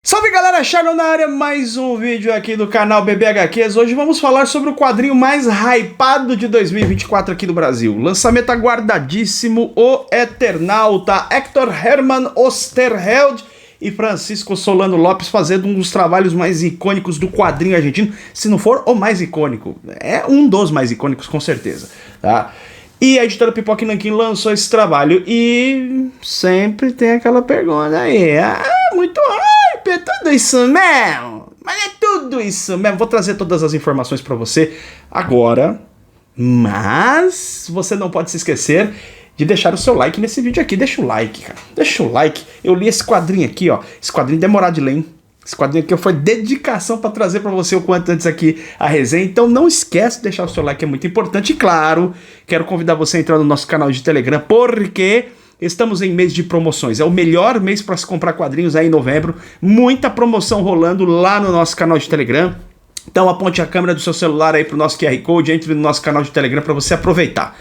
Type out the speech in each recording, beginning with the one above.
Salve galera, Shadow na área, mais um vídeo aqui do canal BBHQs. Hoje vamos falar sobre o quadrinho mais hypado de 2024 aqui no Brasil. Lançamento aguardadíssimo, O Eternauta, Hector Hermann Oesterheld e Francisco Solano Lopes fazendo um dos trabalhos mais icônicos do quadrinho argentino. Se não for o mais icônico, é um dos mais icônicos com certeza, tá? E a editora Pipoca e Nanquim lançou esse trabalho e sempre tem aquela pergunta aí, muito hype, é tudo isso mesmo? Mas é tudo isso mesmo? Vou trazer todas as informações pra você agora, mas você não pode se esquecer de deixar o seu like nesse vídeo aqui. Deixa o like, cara, deixa o like. Eu li esse quadrinho aqui, ó, esse quadrinho demorado de ler, hein? Esse quadrinho aqui foi dedicação para trazer para você o quanto antes aqui a resenha, então não esquece de deixar o seu like, é muito importante. E claro, quero convidar você a entrar no nosso canal de Telegram, porque estamos em mês de promoções, é o melhor mês para se comprar quadrinhos aí em novembro, muita promoção rolando lá no nosso canal de Telegram. Então aponte a câmera do seu celular aí pro nosso QR Code, entre no nosso canal de Telegram para você aproveitar.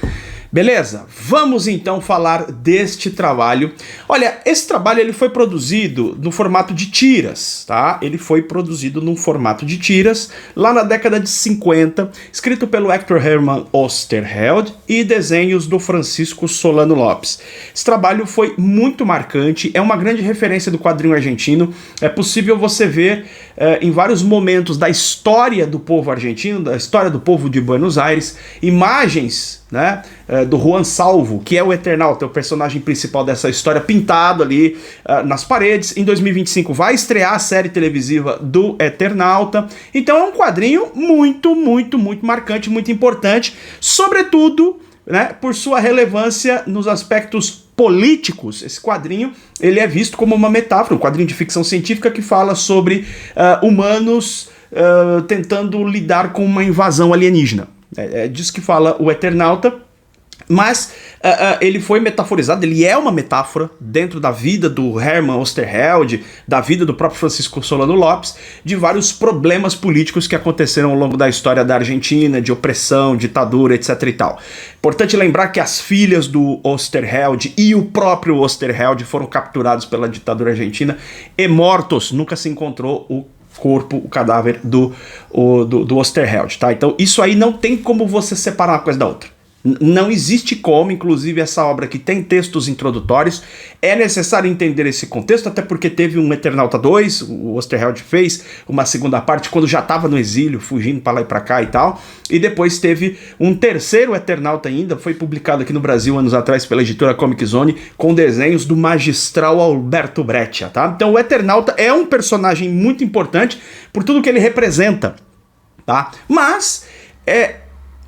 Beleza? Vamos então falar deste trabalho. Olha, esse trabalho ele foi produzido no formato de tiras, tá? Ele foi produzido num formato de tiras lá na década de 50, escrito pelo Hector Hermann Oesterheld e desenhos do Francisco Solano Lopes. Esse trabalho foi muito marcante, é uma grande referência do quadrinho argentino. É possível você ver em vários momentos da história do povo argentino, da história do povo de Buenos Aires, imagens, né, do Juan Salvo, que é o Eternauta, o personagem principal dessa história, pintado ali nas paredes. Em 2025 vai estrear a série televisiva do Eternauta. Então é um quadrinho muito marcante, muito importante, sobretudo, né, por sua relevância nos aspectos políticos. Esse quadrinho ele é visto como uma metáfora, um quadrinho de ficção científica que fala sobre humanos tentando lidar com uma invasão alienígena. É disso que fala o Eternauta, mas ele foi metaforizado, ele é uma metáfora dentro da vida do Hermann Oesterheld, da vida do próprio Francisco Solano Lopes, de vários problemas políticos que aconteceram ao longo da história da Argentina, de opressão, ditadura, etc e tal. Importante lembrar que as filhas do Oesterheld e o próprio Oesterheld foram capturados pela ditadura argentina e mortos. Nunca se encontrou o corpo, o cadáver do Oesterheld, tá? Então isso aí não tem como você separar uma coisa da outra. Não existe como, inclusive essa obra que tem textos introdutórios, é necessário entender esse contexto, até porque teve um Eternauta 2, o Oesterheld fez uma segunda parte quando já estava no exílio, fugindo para lá e para cá e tal, e depois teve um terceiro Eternauta ainda, foi publicado aqui no Brasil anos atrás pela editora Comic Zone, com desenhos do magistral Alberto Breccia, tá? Então o Eternauta é um personagem muito importante por tudo que ele representa, tá? Mas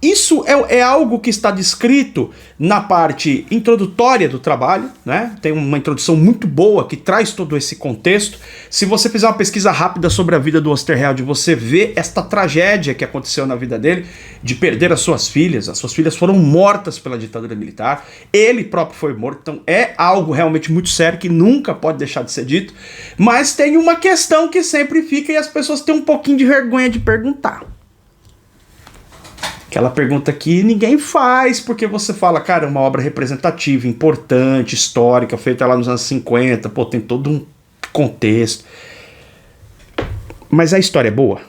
isso é algo que está descrito na parte introdutória do trabalho, né? Tem uma introdução muito boa que traz todo esse contexto. Se você fizer uma pesquisa rápida sobre a vida do Oesterheld, você vê esta tragédia que aconteceu na vida dele, de perder as suas filhas foram mortas pela ditadura militar, ele próprio foi morto, então é algo realmente muito sério que nunca pode deixar de ser dito, mas tem uma questão que sempre fica e as pessoas têm um pouquinho de vergonha de perguntar. Aquela pergunta que ninguém faz, porque você fala, cara, é uma obra representativa, importante, histórica, feita lá nos anos 50, pô, tem todo um contexto. Mas a história é boa?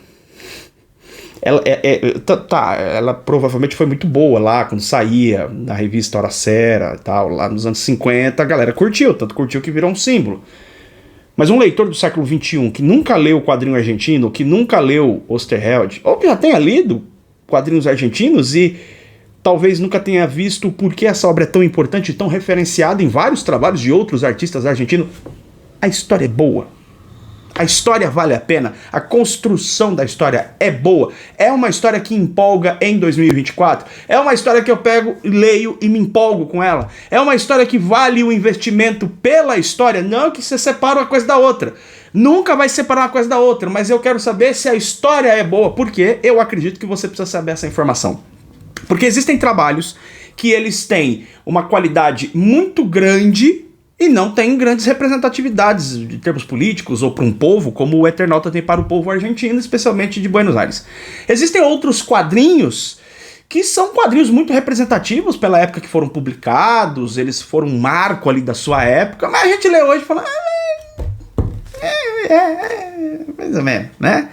Ela provavelmente foi muito boa lá, quando saía na revista Hora Cera e tal, lá nos anos 50, a galera curtiu, tanto curtiu que virou um símbolo. Mas um leitor do século XXI, que nunca leu o quadrinho argentino, que nunca leu Oesterheld, ou que já tenha lido quadrinhos argentinos e talvez nunca tenha visto o porquê essa obra é tão importante e tão referenciada em vários trabalhos de outros artistas argentinos, a história é boa. A história vale a pena, a construção da história é boa, é uma história que empolga em 2024, é uma história que eu pego, leio e me empolgo com ela, é uma história que vale o investimento pela história, não que você separa uma coisa da outra. Nunca vai separar uma coisa da outra, mas eu quero saber se a história é boa, porque eu acredito que você precisa saber essa informação. Porque existem trabalhos que eles têm uma qualidade muito grande e não têm grandes representatividades em termos políticos ou para um povo, como o Eternauta tem para o povo argentino, especialmente de Buenos Aires. Existem outros quadrinhos que são quadrinhos muito representativos pela época que foram publicados, eles foram um marco ali da sua época, mas a gente lê hoje e fala... mais ou menos, né?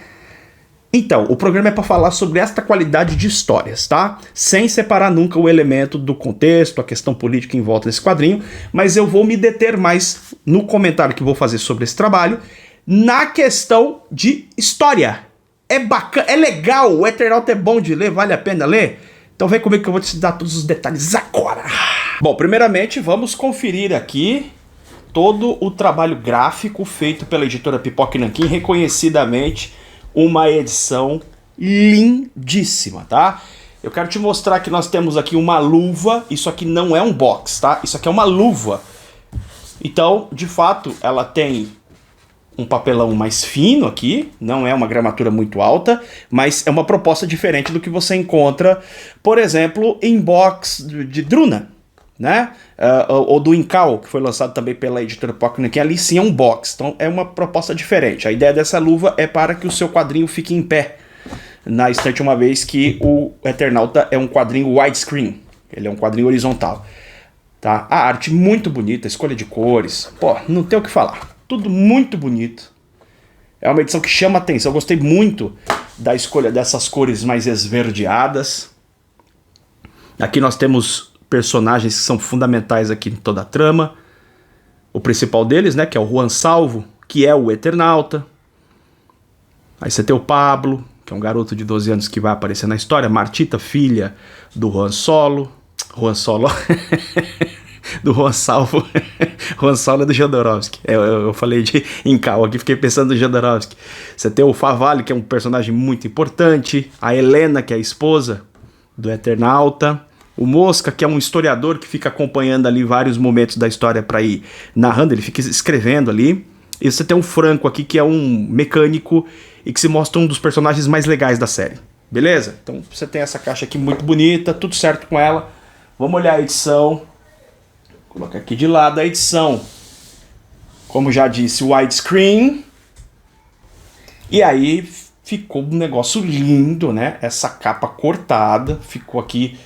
Então, o programa é para falar sobre esta qualidade de histórias, tá? Sem separar nunca o elemento do contexto, a questão política em volta desse quadrinho, mas eu vou me deter mais no comentário que vou fazer sobre esse trabalho, na questão de história. É bacana, é legal, o Eternauta é bom de ler, vale a pena ler? Então vem comigo que eu vou te dar todos os detalhes agora. Bom, primeiramente vamos conferir aqui todo o trabalho gráfico feito pela editora Pipoca e Nanquim, reconhecidamente uma edição lindíssima, tá? Eu quero te mostrar que nós temos aqui uma luva, isso aqui não é um box, tá? Isso aqui é uma luva. Então, de fato, ela tem um papelão mais fino aqui, não é uma gramatura muito alta, mas é uma proposta diferente do que você encontra, por exemplo, em box de Druna, né? Ou do Incal, que foi lançado também pela editora Pocket, que ali sim é um box, então é uma proposta diferente. A ideia dessa luva é para que o seu quadrinho fique em pé na estante, uma vez que o Eternauta é um quadrinho widescreen, ele é um quadrinho horizontal, tá? A arte muito bonita, a escolha de cores, pô, não tem o que falar, tudo muito bonito. É uma edição que chama atenção, eu gostei muito da escolha dessas cores mais esverdeadas. Aqui nós temos personagens que são fundamentais aqui em toda a trama. O principal deles, né, que é o Juan Salvo, que é o Eternauta. Aí você tem o Pablo, que é um garoto de 12 anos que vai aparecer na história. Martita, filha do Juan Solo. Juan Solo. Do Juan Salvo. Juan Solo é do Jodorowsky. Eu falei de Incal aqui, fiquei pensando no Jodorowsky. Você tem o Favalli, que é um personagem muito importante. A Helena, que é a esposa do Eternauta. O Mosca, que é um historiador que fica acompanhando ali vários momentos da história para ir narrando, ele fica escrevendo ali. E você tem o Franco aqui, que é um mecânico e que se mostra um dos personagens mais legais da série. Beleza? Então você tem essa caixa aqui muito bonita, tudo certo com ela. Vamos olhar a edição. Vou colocar aqui de lado a edição. Como já disse, widescreen. E aí ficou um negócio lindo, né? Essa capa cortada, ficou aqui,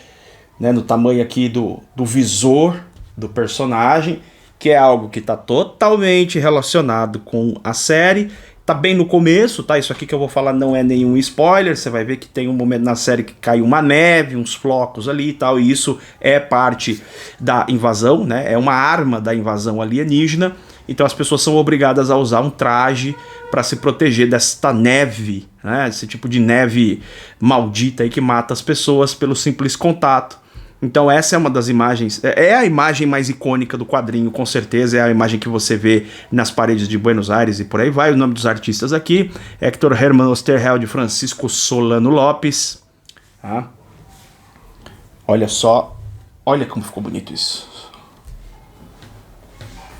né, no tamanho aqui do visor do personagem, que é algo que está totalmente relacionado com a série. Tá bem no começo, tá? Isso aqui que eu vou falar não é nenhum spoiler. Você vai ver que tem um momento na série que cai uma neve, uns flocos ali e tal, e isso é parte da invasão, né? É uma arma da invasão alienígena. Então as pessoas são obrigadas a usar um traje para se proteger desta neve, né? Esse tipo de neve maldita aí que mata as pessoas pelo simples contato. Então essa é uma das imagens, é a imagem mais icônica do quadrinho, com certeza, é a imagem que você vê nas paredes de Buenos Aires e por aí vai. O nome dos artistas aqui, Hector Herman Osterheld, Francisco Solano Lopes. Tá? Olha só, olha como ficou bonito isso.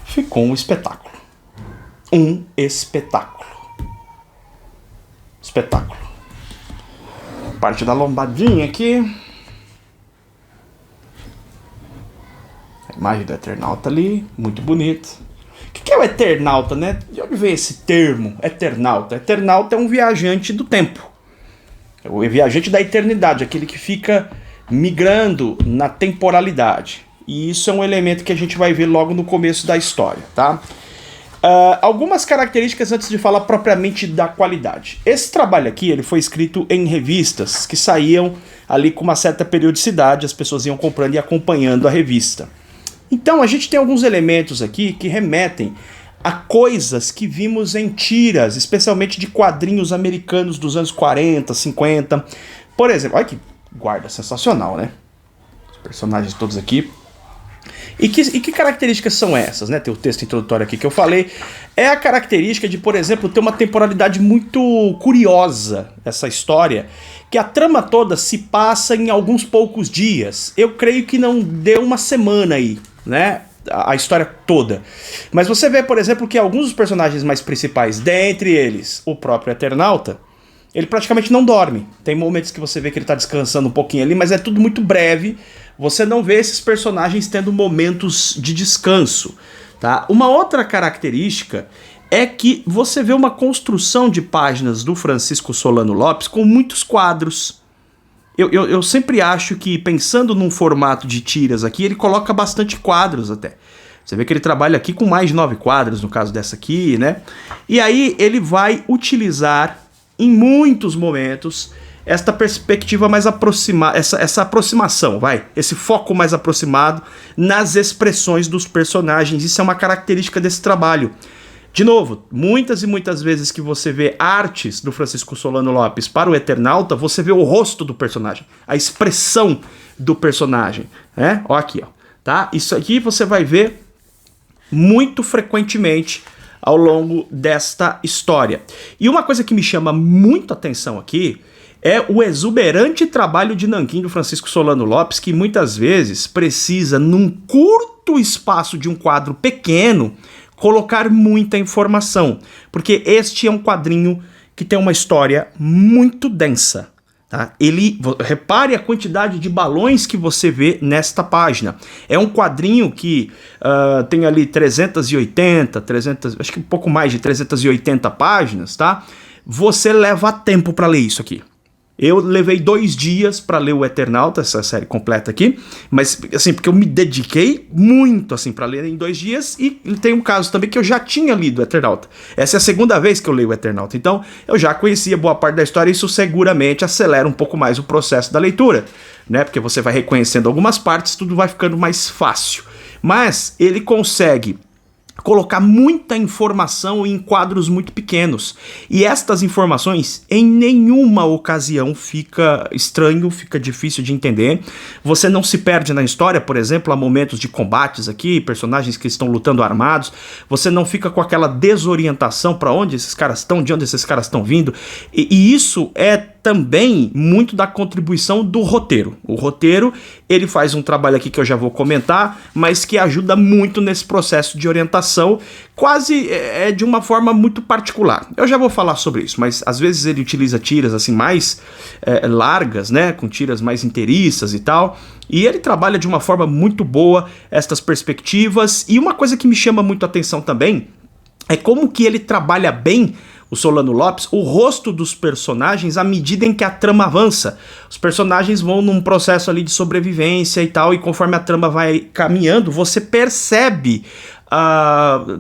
Ficou um espetáculo. Um espetáculo. Espetáculo. Parte da lombadinha aqui. Imagem do Eternauta ali, muito bonito. O que é o Eternauta, né? De onde vem esse termo, Eternauta? Eternauta é um viajante do tempo. É o viajante da eternidade, aquele que fica migrando na temporalidade. E isso é um elemento que a gente vai ver logo no começo da história, tá? Algumas características antes de falar propriamente da qualidade. Esse trabalho aqui, ele foi escrito em revistas que saíam ali com uma certa periodicidade, as pessoas iam comprando e acompanhando a revista. Então a gente tem alguns elementos aqui que remetem a coisas que vimos em tiras, especialmente de quadrinhos americanos dos anos 40, 50. Por exemplo, olha que guarda sensacional, né? Os personagens todos aqui. E que características são essas, né? Tem o texto introdutório aqui que eu falei. É a característica de, por exemplo, ter uma temporalidade muito curiosa, essa história, que a trama toda se passa em alguns poucos dias. Eu creio que não deu uma semana aí, né? A história toda. Mas você vê, por exemplo, que alguns dos personagens mais principais, dentre eles o próprio Eternauta, ele praticamente não dorme. Tem momentos que você vê que ele está descansando um pouquinho ali, mas é tudo muito breve. Você não vê esses personagens tendo momentos de descanso, tá? Uma outra característica é que você vê uma construção de páginas do Francisco Solano Lopes com muitos quadros. Eu sempre acho que, pensando num formato de tiras aqui, ele coloca bastante quadros até. Você vê que ele trabalha aqui com mais de 9 quadros, no caso dessa aqui, né? E aí ele vai utilizar, em muitos momentos, esta perspectiva mais aproximada, essa aproximação, esse foco mais aproximado nas expressões dos personagens. Isso é uma característica desse trabalho. De novo, muitas e muitas vezes que você vê artes do Francisco Solano Lopes para o Eternauta, você vê o rosto do personagem, a expressão do personagem, né? Ó aqui, ó, tá? Isso aqui você vai ver muito frequentemente ao longo desta história. E uma coisa que me chama muito atenção aqui é o exuberante trabalho de nanquim do Francisco Solano Lopes, que muitas vezes precisa, num curto espaço de um quadro pequeno, colocar muita informação, porque este é um quadrinho que tem uma história muito densa. Tá? Repare a quantidade de balões que você vê nesta página. É um quadrinho que tem ali 380, acho que um pouco mais de 380 páginas, tá? Você leva tempo para ler isso aqui. Eu levei 2 dias para ler o Eternauta, essa série completa aqui, mas assim, porque eu me dediquei muito assim para ler em 2 dias, e tem um caso também que eu já tinha lido o Eternauta. Essa é a segunda vez que eu leio o Eternauta, então eu já conhecia boa parte da história, e isso seguramente acelera um pouco mais o processo da leitura, né? Porque você vai reconhecendo algumas partes, tudo vai ficando mais fácil. Mas ele consegue colocar muita informação em quadros muito pequenos. E estas informações em nenhuma ocasião fica estranho, fica difícil de entender. Você não se perde na história, por exemplo, há momentos de combates aqui, personagens que estão lutando armados. Você não fica com aquela desorientação para onde esses caras estão, de onde esses caras estão vindo. E isso é também muito da contribuição do roteiro. O roteiro, ele faz um trabalho aqui que eu já vou comentar, mas que ajuda muito nesse processo de orientação, quase de uma forma muito particular. Eu já vou falar sobre isso, mas às vezes ele utiliza tiras assim mais largas, né, com tiras mais inteiriças e tal, e ele trabalha de uma forma muito boa estas perspectivas. E uma coisa que me chama muito a atenção também é como que ele trabalha bem, o Solano Lopes, o rosto dos personagens à medida em que a trama avança. Os personagens vão num processo ali de sobrevivência e tal, e conforme a trama vai caminhando, você percebe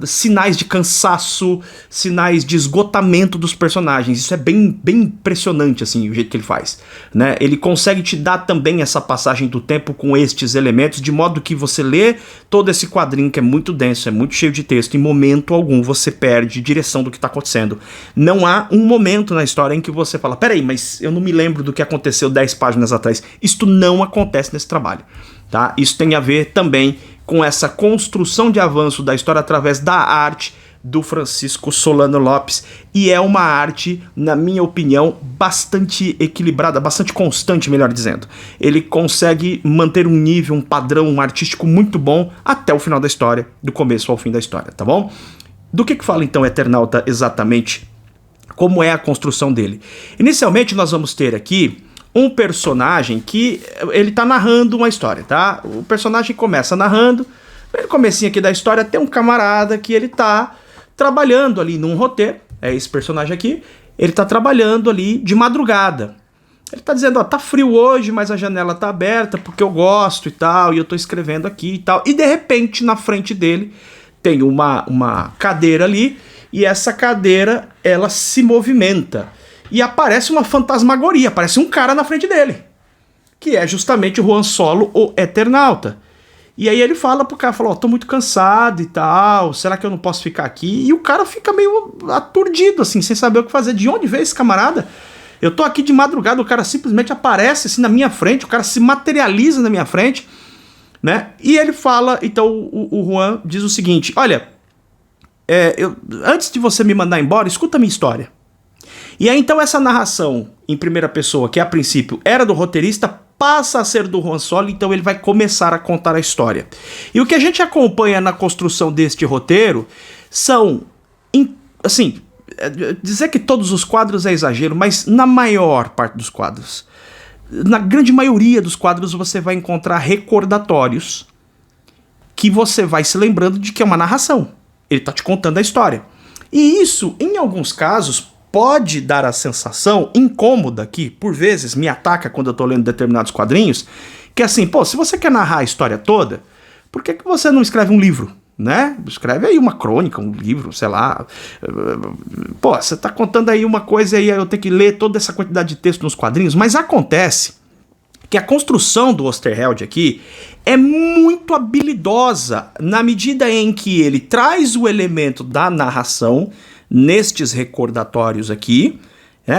sinais de cansaço, sinais de esgotamento dos personagens. Isso é bem impressionante, assim, o jeito que ele faz, né? Ele consegue te dar também essa passagem do tempo com estes elementos, de modo que você lê todo esse quadrinho, que é muito denso, é muito cheio de texto, em momento algum você perde direção do que está acontecendo. Não há um momento na história em que você fala, peraí, mas eu não me lembro do que aconteceu 10 páginas atrás. Isto não acontece nesse trabalho, tá? Isso tem a ver também com essa construção de avanço da história através da arte do Francisco Solano Lopes, e é uma arte, na minha opinião, bastante equilibrada, bastante constante, melhor dizendo. Ele consegue manter um nível, um padrão artístico muito bom até o final da história, do começo ao fim da história, tá bom? Do que fala então Eternauta exatamente? Como é a construção dele? Inicialmente nós vamos ter aqui um personagem que ele tá narrando uma história, tá? O personagem começa narrando, no comecinho aqui da história tem um camarada que ele tá trabalhando ali num roteiro, é esse personagem aqui, ele tá trabalhando ali de madrugada. Ele tá dizendo, ó, tá frio hoje, mas a janela tá aberta porque eu gosto e tal, e eu tô escrevendo aqui e tal. E de repente, na frente dele, tem uma cadeira ali, e essa cadeira, ela se movimenta. E aparece uma fantasmagoria, aparece um cara na frente dele, que é justamente o Juan Solo, o Eternauta. E aí ele fala pro cara, ó, tô muito cansado e tal, será que eu não posso ficar aqui? E o cara fica meio aturdido, assim, sem saber o que fazer. De onde veio esse camarada? Eu tô aqui de madrugada, o cara simplesmente aparece assim na minha frente, o cara se materializa na minha frente, né? E ele fala, então o Juan diz o seguinte, olha, antes de você me mandar embora, escuta a minha história. E aí então essa narração em primeira pessoa, que a princípio era do roteirista, passa a ser do Juan Solo, então ele vai começar a contar a história. E o que a gente acompanha na construção deste roteiro são, assim, dizer que todos os quadros é exagero, mas na maior parte dos quadros, na grande maioria dos quadros você vai encontrar recordatórios que você vai se lembrando de que é uma narração. Ele está te contando a história. E isso, em alguns casos, pode dar a sensação incômoda que, por vezes, me ataca quando eu tô lendo determinados quadrinhos, que é assim, pô, se você quer narrar a história toda, por que você não escreve um livro? né? Escreve aí uma crônica, um livro, sei lá. Pô, você tá contando aí uma coisa aí, eu tenho que ler toda essa quantidade de texto nos quadrinhos, mas acontece que a construção do Osterheld aqui é muito habilidosa na medida em que ele traz o elemento da narração nestes recordatórios aqui,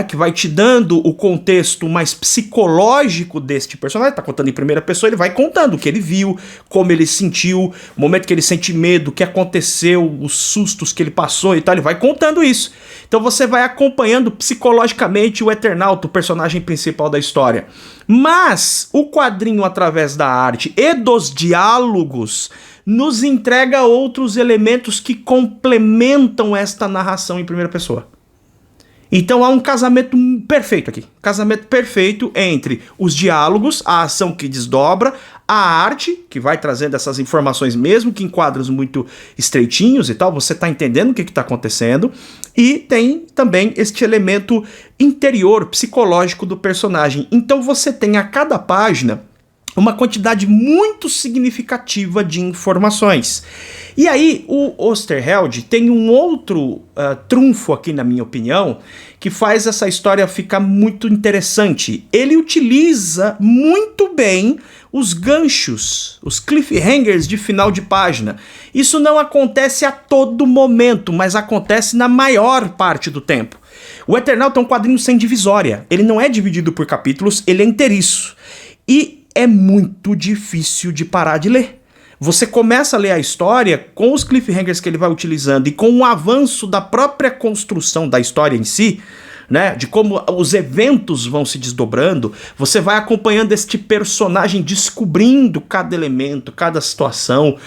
que vai te dando o contexto mais psicológico deste personagem. Tá contando em primeira pessoa, ele vai contando o que ele viu, como ele sentiu, o momento que ele sente medo, o que aconteceu, os sustos que ele passou e tal, ele vai contando isso. Então você vai acompanhando psicologicamente o Eternauta, o personagem principal da história. Mas o quadrinho, através da arte e dos diálogos, nos entrega outros elementos que complementam esta narração em primeira pessoa. Então há um casamento perfeito aqui. Casamento perfeito entre os diálogos, a ação que desdobra, a arte, que vai trazendo essas informações mesmo que em quadros muito estreitinhos e tal, você está entendendo o que está acontecendo, e tem também este elemento interior, psicológico do personagem. Então você tem a cada página uma quantidade muito significativa de informações. E aí o Osterheld tem um outro trunfo aqui, na minha opinião, que faz essa história ficar muito interessante. Ele utiliza muito bem os ganchos, os cliffhangers de final de página. Isso não acontece a todo momento, mas acontece na maior parte do tempo. O Eternauta é um quadrinho sem divisória. Ele não é dividido por capítulos, ele é inteiriço. E é muito difícil de parar de ler. Você começa a ler a história com os cliffhangers que ele vai utilizando e com o avanço da própria construção da história em si, né, de como os eventos vão se desdobrando, você vai acompanhando este personagem descobrindo cada elemento, cada situação,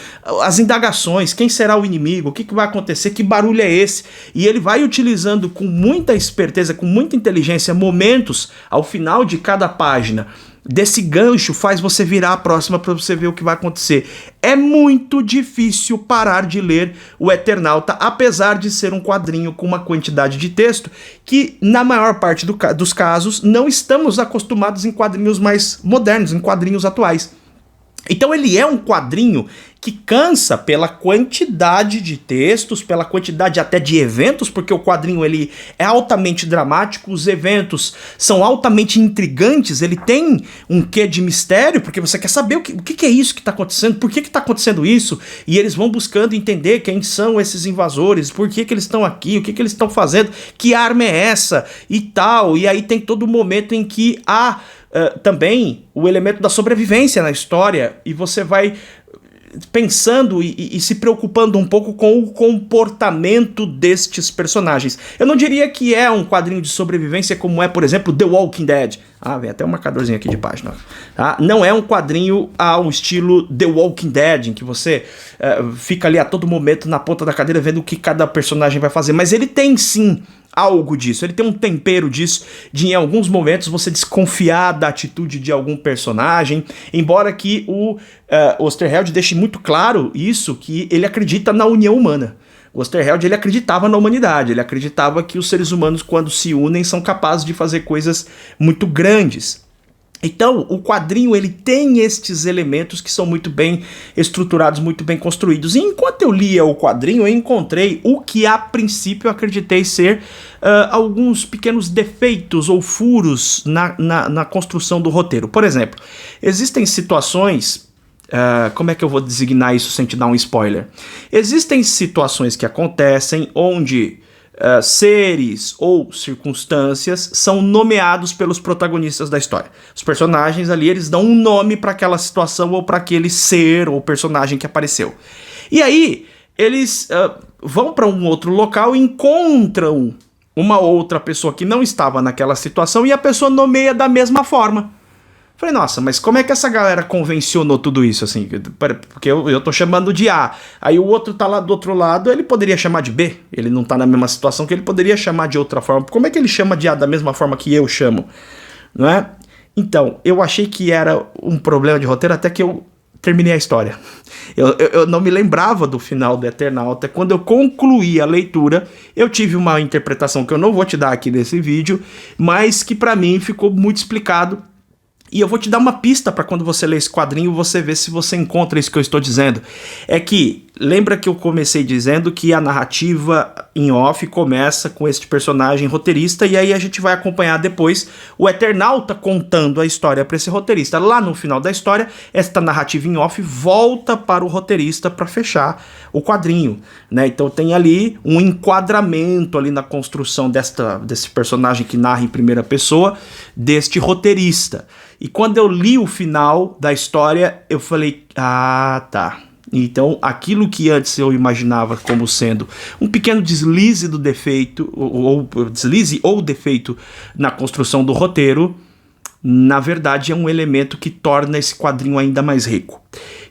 as indagações, quem será o inimigo, o que vai acontecer, que barulho é esse, e ele vai utilizando com muita esperteza, com muita inteligência, momentos ao final de cada página desse gancho, faz você virar a próxima para você ver o que vai acontecer. É muito difícil parar de ler o Eternauta, apesar de ser um quadrinho com uma quantidade de texto que, na maior parte dos casos, não estamos acostumados em quadrinhos mais modernos, em quadrinhos atuais. Então ele é um quadrinho que cansa pela quantidade de textos, pela quantidade até de eventos, porque o quadrinho ele é altamente dramático, os eventos são altamente intrigantes, ele tem um quê de mistério, porque você quer saber o que é isso que está acontecendo, por que está acontecendo isso, e eles vão buscando entender quem são esses invasores, por que eles estão aqui, o que eles estão fazendo, que arma é essa e tal, e aí tem todo momento em que há também o elemento da sobrevivência na história, e você vai pensando e se preocupando um pouco com o comportamento destes personagens. Eu não diria que é um quadrinho de sobrevivência como é, por exemplo, The Walking Dead. Vem até um marcadorzinho aqui de página. Não é um quadrinho ao estilo The Walking Dead, em que você fica ali a todo momento na ponta da cadeira vendo o que cada personagem vai fazer. Mas ele tem sim algo disso, ele tem um tempero disso, de em alguns momentos você desconfiar da atitude de algum personagem, embora que o Osterheld deixe muito claro isso, que ele acredita na união humana. O Osterheld, ele acreditava na humanidade, ele acreditava que os seres humanos, quando se unem, são capazes de fazer coisas muito grandes. Então, o quadrinho ele tem estes elementos que são muito bem estruturados, muito bem construídos. E enquanto eu lia o quadrinho, eu encontrei o que a princípio eu acreditei ser alguns pequenos defeitos ou furos na construção do roteiro. Por exemplo, existem situações... como é que eu vou designar isso sem te dar um spoiler? Existem situações que acontecem onde seres ou circunstâncias são nomeados pelos protagonistas da história. Os personagens ali, eles dão um nome para aquela situação ou para aquele ser ou personagem que apareceu. E aí, eles vão para um outro local e encontram uma outra pessoa que não estava naquela situação e a pessoa nomeia da mesma forma. Falei, nossa, mas como é que essa galera convencionou tudo isso, assim? Porque eu tô chamando de A, aí o outro tá lá do outro lado, ele poderia chamar de B, ele não tá na mesma situação que ele poderia chamar de outra forma. Como é que ele chama de A da mesma forma que eu chamo? Não é? Então, eu achei que era um problema de roteiro até que eu terminei a história. Eu não me lembrava do final do Eternauta. Quando eu concluí a leitura, eu tive uma interpretação que eu não vou te dar aqui nesse vídeo, mas que pra mim ficou muito explicado. E eu vou te dar uma pista para quando você ler esse quadrinho, você ver se você encontra isso que eu estou dizendo. É que, lembra que eu comecei dizendo que a narrativa em off começa com este personagem roteirista, e aí a gente vai acompanhar depois o Eternauta contando a história para esse roteirista. Lá no final da história, esta narrativa em off volta para o roteirista para fechar o quadrinho, né? Então tem ali um enquadramento ali na construção desse personagem que narra em primeira pessoa, deste roteirista. E quando eu li o final da história, eu falei, ah, tá. Então, aquilo que antes eu imaginava como sendo um pequeno deslize do defeito, ou deslize ou defeito na construção do roteiro, na verdade é um elemento que torna esse quadrinho ainda mais rico.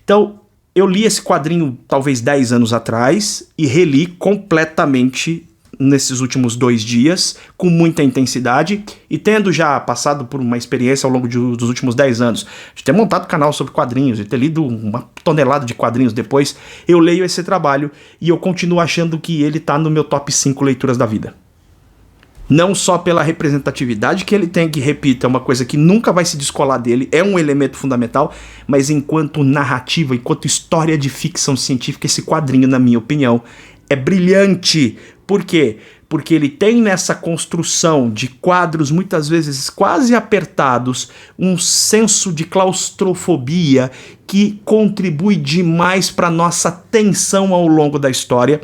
Então, eu li esse quadrinho talvez 10 anos atrás e reli completamente nesses últimos 2 dias, com muita intensidade, e tendo já passado por uma experiência ao longo dos últimos 10 anos, de ter montado canal sobre quadrinhos, e ter lido uma tonelada de quadrinhos depois, eu leio esse trabalho e eu continuo achando que ele tá no meu top 5 leituras da vida. Não só pela representatividade que ele tem, que, repito, é uma coisa que nunca vai se descolar dele, é um elemento fundamental, mas enquanto narrativa, enquanto história de ficção científica, esse quadrinho, na minha opinião, é brilhante. Por quê? Porque ele tem nessa construção de quadros muitas vezes quase apertados um senso de claustrofobia que contribui demais para nossa tensão ao longo da história.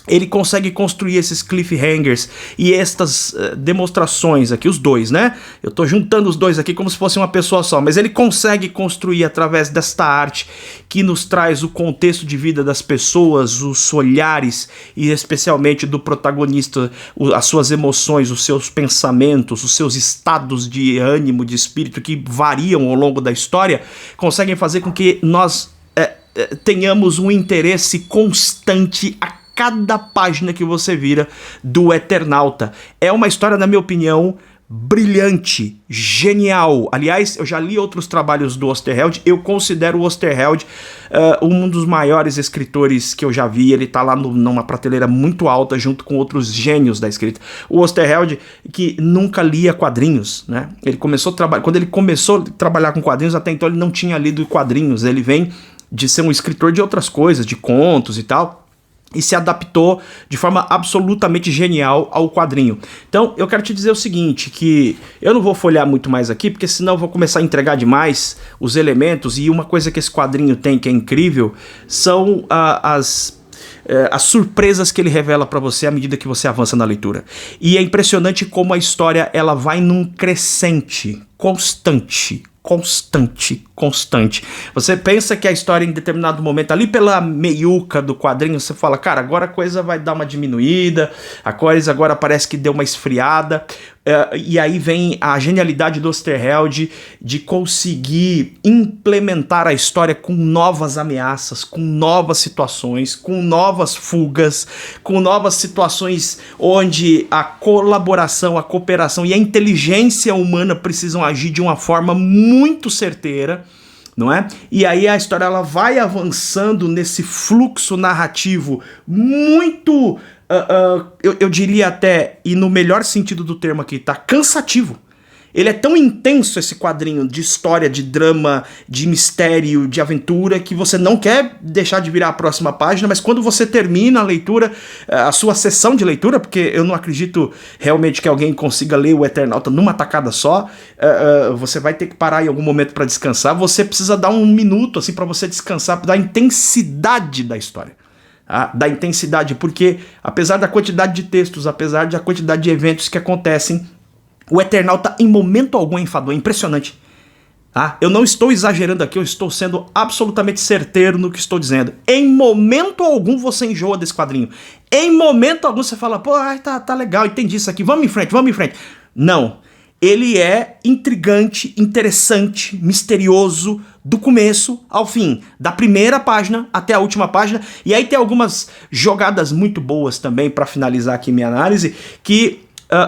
Ele consegue construir esses cliffhangers e estas demonstrações aqui, os dois, né? Eu tô juntando os dois aqui como se fosse uma pessoa só, mas ele consegue construir através desta arte que nos traz o contexto de vida das pessoas, os olhares e especialmente do protagonista, as suas emoções, os seus pensamentos, os seus estados de ânimo, de espírito que variam ao longo da história, conseguem fazer com que nós tenhamos um interesse constante a cada página que você vira do Eternauta. É uma história, na minha opinião, brilhante, genial. Aliás, eu já li outros trabalhos do Osterheld. Eu considero o Osterheld um dos maiores escritores que eu já vi. Ele tá lá numa prateleira muito alta, junto com outros gênios da escrita. O Osterheld, que nunca lia quadrinhos, né? Quando ele começou a trabalhar com quadrinhos, até então ele não tinha lido quadrinhos. Ele vem de ser um escritor de outras coisas, de contos e tal, e se adaptou de forma absolutamente genial ao quadrinho. Então, eu quero te dizer o seguinte, que eu não vou folhear muito mais aqui, porque senão eu vou começar a entregar demais os elementos, e uma coisa que esse quadrinho tem que é incrível, são as surpresas que ele revela para você à medida que você avança na leitura. E é impressionante como a história ela vai num crescente constante. Você pensa que a história em determinado momento, ali pela meiuca do quadrinho, você fala, cara, agora a coisa vai dar uma diminuída, a coisa agora parece que deu uma esfriada, e aí vem a genialidade do Osterheld de conseguir implementar a história com novas ameaças, com novas situações, com novas fugas, com novas situações onde a colaboração, a cooperação e a inteligência humana precisam agir de uma forma muito certeira, não é? E aí a história ela vai avançando nesse fluxo narrativo muito, eu diria até, e no melhor sentido do termo aqui, tá? Cansativo. Ele é tão intenso, esse quadrinho de história, de drama, de mistério, de aventura, que você não quer deixar de virar a próxima página, mas quando você termina a leitura, a sua sessão de leitura, porque eu não acredito realmente que alguém consiga ler o Eternauta numa tacada só, você vai ter que parar em algum momento para descansar, você precisa dar um minuto assim para você descansar, da intensidade da história. Da intensidade, porque apesar da quantidade de textos, apesar da quantidade de eventos que acontecem, o Eternauta em momento algum é enfadonho, é impressionante. Eu não estou exagerando aqui, eu estou sendo absolutamente certeiro no que estou dizendo. Em momento algum você enjoa desse quadrinho. Em momento algum você fala, pô, tá legal, entendi isso aqui, vamos em frente. Não, ele é intrigante, interessante, misterioso, do começo ao fim, da primeira página até a última página. E aí tem algumas jogadas muito boas também para finalizar aqui minha análise, que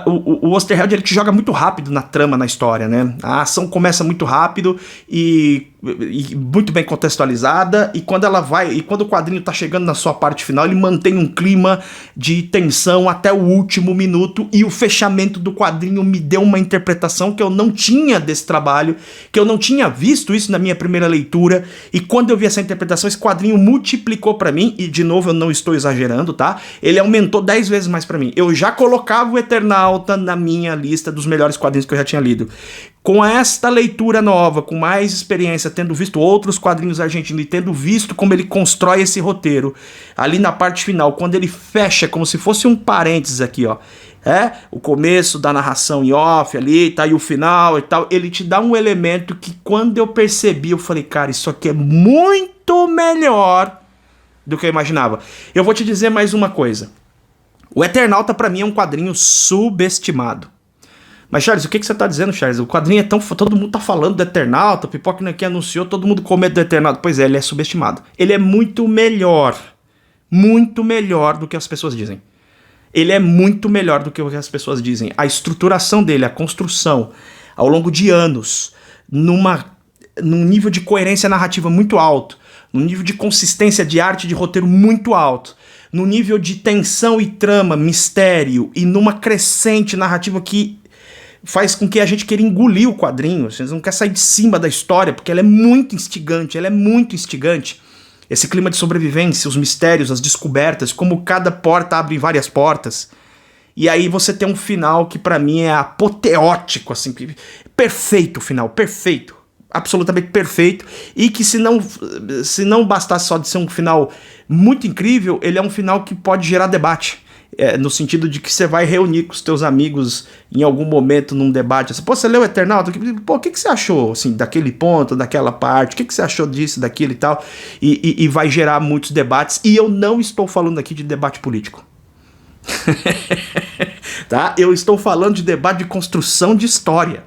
o Osterheld ele te joga muito rápido na trama, na história, né? A ação começa muito rápido e e muito bem contextualizada, e quando o quadrinho tá chegando na sua parte final, ele mantém um clima de tensão até o último minuto, e o fechamento do quadrinho me deu uma interpretação que eu não tinha desse trabalho, que eu não tinha visto isso na minha primeira leitura, e quando eu vi essa interpretação, esse quadrinho multiplicou pra mim, e de novo eu não estou exagerando, tá? Ele aumentou 10 vezes mais pra mim. Eu já colocava o Eternauta na minha lista dos melhores quadrinhos que eu já tinha lido. Com esta leitura nova, com mais experiência, tendo visto outros quadrinhos argentinos e tendo visto como ele constrói esse roteiro, ali na parte final, quando ele fecha como se fosse um parênteses aqui, ó, o começo da narração em off ali, tá aí o final e tal, ele te dá um elemento que quando eu percebi, eu falei, cara, isso aqui é muito melhor do que eu imaginava. Eu vou te dizer mais uma coisa. O Eternauta pra mim é um quadrinho subestimado. Mas, Charles, o que você tá dizendo, Charles? O quadrinho é tão... Todo mundo tá falando do Eternauta, o Pipoca aqui anunciou, todo mundo com medo do Eternauta. Pois é, ele é subestimado. Ele é muito melhor do que as pessoas dizem. Ele é muito melhor do que o que as pessoas dizem. A estruturação dele, a construção, ao longo de anos, num nível de coerência narrativa muito alto, num nível de consistência de arte e de roteiro muito alto, num nível de tensão e trama, mistério, e numa crescente narrativa que faz com que a gente queira engolir o quadrinho, você não quer sair de cima da história, porque ela é muito instigante, Esse clima de sobrevivência, os mistérios, as descobertas, como cada porta abre várias portas. E aí você tem um final que pra mim é apoteótico, assim, perfeito o final, perfeito, absolutamente perfeito, e que se não bastasse só de ser um final muito incrível, ele é um final que pode gerar debate. No sentido de que você vai reunir com os teus amigos em algum momento num debate, assim, pô, você leu Eternauta? Pô, o que você achou, assim, daquele ponto, daquela parte, o que você achou disso, daquilo e tal, e vai gerar muitos debates, e eu não estou falando aqui de debate político, tá? Eu estou falando de debate de construção de história.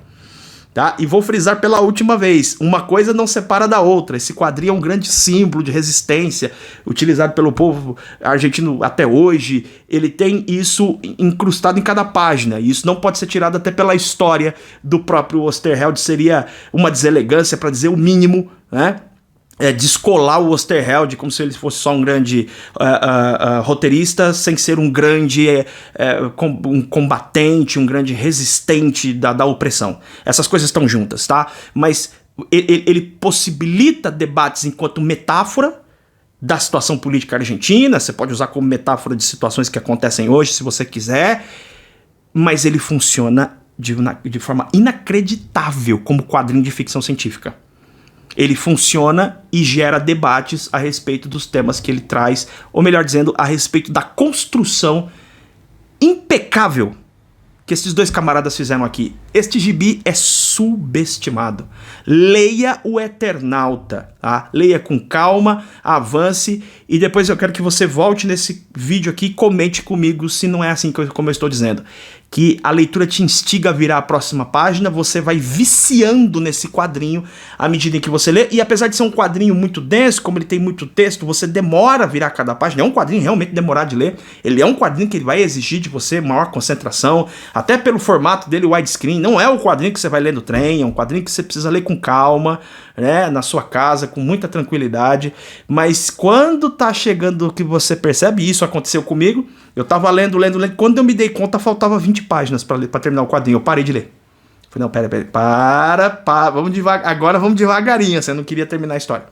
Tá? E vou frisar pela última vez, uma coisa não separa da outra. Esse quadrinho é um grande símbolo de resistência, utilizado pelo povo argentino até hoje. Ele tem isso incrustado em cada página, e isso não pode ser tirado até pela história do próprio Osterheld. Seria uma deselegância, para dizer o mínimo, né? Descolar o Osterheld como se ele fosse só um grande roteirista, sem ser um grande um combatente, um grande resistente da opressão. Essas coisas estão juntas, tá? Mas ele possibilita debates enquanto metáfora da situação política argentina. Você pode usar como metáfora de situações que acontecem hoje, se você quiser, mas ele funciona de forma inacreditável como quadrinho de ficção científica. Ele funciona e gera debates a respeito dos temas que ele traz, ou melhor dizendo, a respeito da construção impecável que esses dois camaradas fizeram aqui. Este gibi é subestimado. Leia o Eternauta, tá? Leia com calma, avance, e depois eu quero que você volte nesse vídeo aqui e comente comigo se não é assim como eu estou dizendo. Que a leitura te instiga a virar a próxima página, você vai viciando nesse quadrinho à medida em que você lê, e apesar de ser um quadrinho muito denso, como ele tem muito texto, você demora a virar cada página. É um quadrinho realmente demorado de ler, ele é um quadrinho que ele vai exigir de você maior concentração, até pelo formato dele widescreen. Não é o quadrinho que você vai ler no trem, é um quadrinho que você precisa ler com calma, né, na sua casa, com muita tranquilidade, mas quando tá chegando que você percebe, isso aconteceu comigo, eu tava lendo, quando eu me dei conta faltava 20 páginas pra terminar o quadrinho, eu parei de ler. Falei, não, pera, vamos devagar, agora vamos devagarinho, você não queria terminar a história.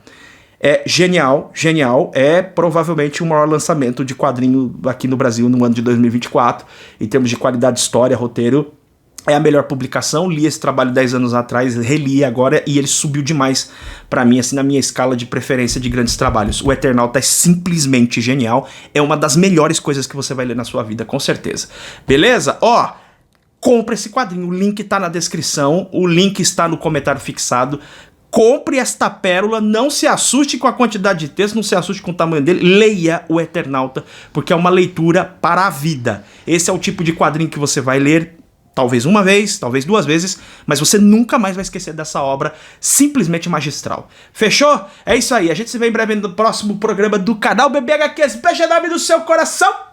É genial, é provavelmente o maior lançamento de quadrinho aqui no Brasil no ano de 2024, em termos de qualidade de história, roteiro. É a melhor publicação, li esse trabalho 10 anos atrás, reli agora, e ele subiu demais pra mim, assim, na minha escala de preferência de grandes trabalhos. O Eternauta é simplesmente genial, é uma das melhores coisas que você vai ler na sua vida, com certeza. Beleza? Ó, compra esse quadrinho, o link tá na descrição, o link está no comentário fixado. Compre esta pérola, não se assuste com a quantidade de texto, não se assuste com o tamanho dele, leia o Eternauta, porque é uma leitura para a vida. Esse é o tipo de quadrinho que você vai ler talvez uma vez, talvez duas vezes, mas você nunca mais vai esquecer dessa obra simplesmente magistral. Fechou? É isso aí, a gente se vê em breve no próximo programa do canal BB HQs. Beijo enorme do seu coração!